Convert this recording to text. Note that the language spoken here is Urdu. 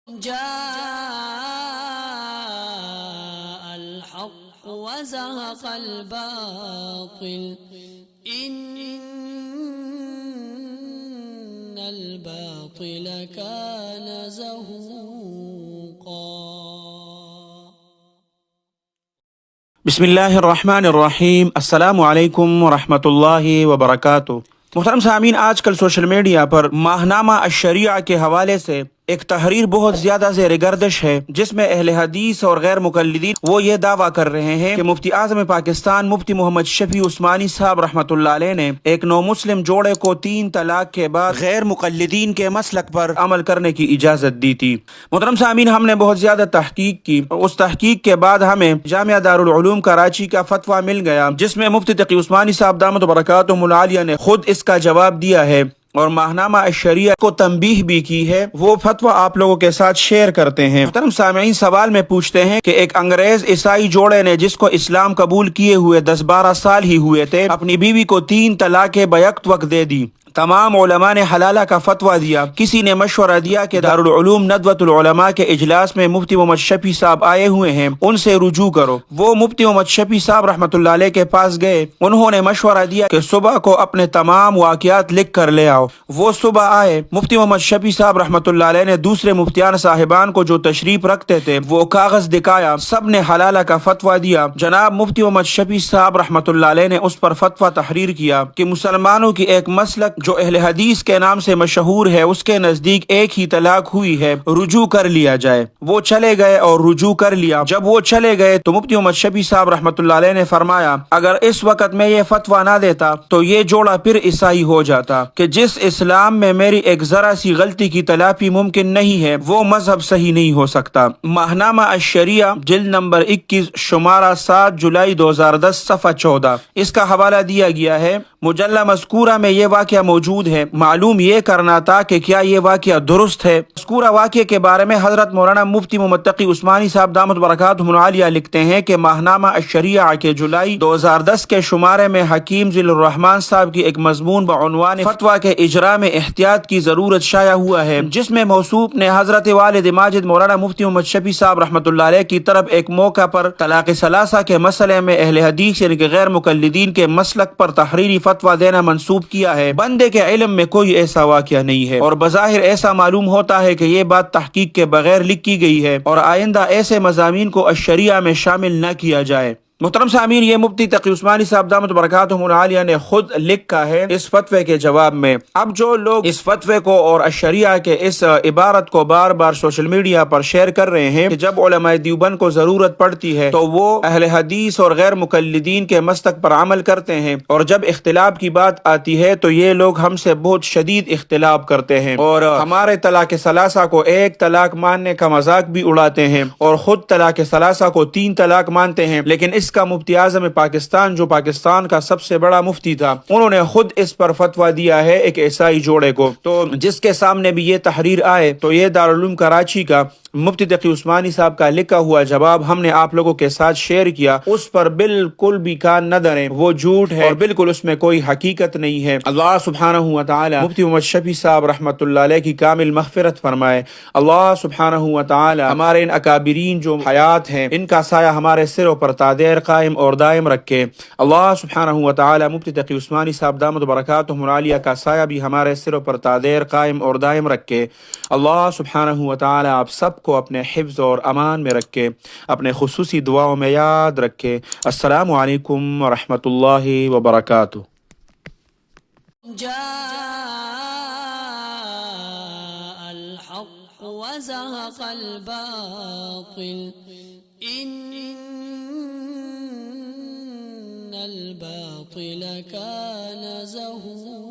جاء الحق وزهق الباطل إن الباطل كان زهوقا. بسم اللہ الرحمن الرحیم. السلام علیکم ورحمۃ اللہ وبرکاتہ. محترم سامعین، آج کل سوشل میڈیا پر ماہنامہ الشریعہ کے حوالے سے ایک تحریر بہت زیادہ زیر گردش ہے، جس میں اہل حدیث اور غیر مقلدین وہ یہ دعویٰ کر رہے ہیں کہ مفتی اعظم پاکستان مفتی محمد شفیع عثمانی صاحب رحمۃ اللہ علیہ نے ایک نو مسلم جوڑے کو 3 طلاق کے بعد غیر مقلدین کے مسلک پر عمل کرنے کی اجازت دی تھی. محترم سامعین، ہم نے بہت زیادہ تحقیق کی. اس تحقیق کے بعد ہمیں جامعہ دارالعلوم کراچی کا فتویٰ مل گیا، جس میں مفتی تقی عثمانی صاحب دامت برکاتہم العالیہ نے خود اس کا جواب دیا ہے اور ماہنامہ الشریعہ کو تنبیہ بھی کی ہے. وہ فتویٰ آپ لوگوں کے ساتھ شیئر کرتے ہیں. محترم سامعین، سوال میں پوچھتے ہیں کہ ایک انگریز عیسائی جوڑے نے جس کو اسلام قبول کیے ہوئے 10-12 سال ہی ہوئے تھے، اپنی بیوی کو 3 طلاقیں بیک وقت دے دی. تمام علماء نے حلالہ کا فتویٰ دیا. کسی نے مشورہ دیا کہ دارالعلوم ندوۃ العلماء کے اجلاس میں مفتی محمد شفیع صاحب آئے ہوئے ہیں، ان سے رجوع کرو. وہ مفتی محمد شفیع صاحب رحمۃ اللہ علیہ کے پاس گئے. انہوں نے مشورہ دیا کہ صبح کو اپنے تمام واقعات لکھ کر لے آؤ. وہ صبح آئے. مفتی محمد شفیع صاحب رحمۃ اللہ علیہ نے دوسرے مفتیان صاحبان کو جو تشریف رکھتے تھے وہ کاغذ دکھایا. سب نے حلالہ کا فتویٰ دیا. جناب مفتی محمد شفیع صاحب رحمۃ اللہ علیہ نے اس پر فتویٰ تحریر کیا کہ مسلمانوں کی ایک مسلک جو اہل حدیث کے نام سے مشہور ہے، اس کے نزدیک ایک ہی طلاق ہوئی ہے، رجوع کر لیا جائے. وہ چلے گئے اور رجوع کر لیا. جب وہ چلے گئے تو مفتی محمد شفیع صاحب رحمۃ اللہ علیہ نے فرمایا اگر اس وقت میں یہ فتویٰ نہ دیتا تو یہ جوڑا پھر عیسائی ہو جاتا کہ جس اسلام میں میری ایک ذرا سی غلطی کی تلافی ممکن نہیں ہے وہ مذہب صحیح نہیں ہو سکتا. ماہنامہ الشریعہ جلد نمبر 21 شمارہ 7 جولائی 2010 صفحہ 14 اس کا حوالہ دیا گیا ہے. مجلہ مذکورہ میں یہ واقعہ موجود ہے. معلوم یہ کرنا تھا کہ کیا یہ واقعہ درست ہے. مذکورہ واقعے کے بارے میں حضرت مولانا مفتی محمد تقی عثمانی صاحب دامت برکاتہم العالیہ لکھتے ہیں کہ ماہنامہ الشریعہ کے جولائی 2010 کے شمارے میں حکیم ذیل الرحمان صاحب کی ایک مضمون بعنوان فتویٰ کے اجراء میں احتیاط کی ضرورت شائع ہوا ہے، جس میں موصوف نے حضرت والد ماجد مولانا مفتی محمد شفیع صاحب رحمۃ اللہ علیہ کی طرف ایک موقع پر طلاق ثلاثہ کے مسئلے میں اہل حدیث یعنی کہ غیر مقلدین کے مسلک پر تحریری فتویٰ دینا منسوب کیا ہے. بندے کے علم میں کوئی ایسا واقعہ نہیں ہے اور بظاہر ایسا معلوم ہوتا ہے کہ یہ بات تحقیق کے بغیر لکھی گئی ہے اور آئندہ ایسے مضامین کو الشریعہ میں شامل نہ کیا جائے. محترم سامعین، یہ مفتی تقی عثمانی صاحب دامت برکاتہم العالیہ نے خود لکھا ہے اس فتوے کے جواب میں. اب جو لوگ اس فتوے کو اور الشریعہ کے اس عبارت کو بار بار سوشل میڈیا پر شیئر کر رہے ہیں کہ جب علماء دیوبند کو ضرورت پڑتی ہے تو وہ اہل حدیث اور غیر مقلدین کے مسلک پر عمل کرتے ہیں، اور جب اختلاف کی بات آتی ہے تو یہ لوگ ہم سے بہت شدید اختلاف کرتے ہیں اور ہمارے طلاق ثلاثہ کو 1 طلاق ماننے کا مذاق بھی اڑاتے ہیں اور خود طلاق ثلاثہ کو 3 طلاق مانتے ہیں. لیکن اس کا مفتی اعظم پاکستان جو پاکستان کا سب سے بڑا مفتی تھا، انہوں نے خود اس پر فتویٰ دیا ہے ایک عیسائی جوڑے کو. تو جس کے سامنے بھی یہ تحریر آئے تو یہ دارالعلوم کراچی کا مفتی تقی عثمانی صاحب کا لکھا ہوا جواب ہم نے آپ لوگوں کے ساتھ شیئر کیا. اس پر بالکل بھی کان نہ دھریں، وہ جھوٹ ہے اور بالکل اس میں کوئی حقیقت نہیں ہے. اللہ سبحانہ و تعالی مفتی محمد شفیع صاحب رحمۃ اللہ علیہ کی کامل مغفرت فرمائے. اللہ سبحانہ و تعالی ہمارے ان اکابرین جو حیات ہیں ان کا سایہ ہمارے سروں پر تادیر قائم اور دائم رکھے. اللہ سبحانہ و تعالی مفتی تقی عثمانی صاحب دامت برکاتہم العالیہ کا سایہ بھی ہمارے سروں پر تادیر قائم اور دائم رکھے. اللہ سبحانہ و تعالی آپ سب کو اپنے حفظ اور امان میں رکھے، اپنے خصوصی دعاؤں میں یاد رکھے. السلام علیکم ورحمۃ اللہ وبرکاتہ. جاء الحق وزهق الباطل إن الباطل كان زهوقا.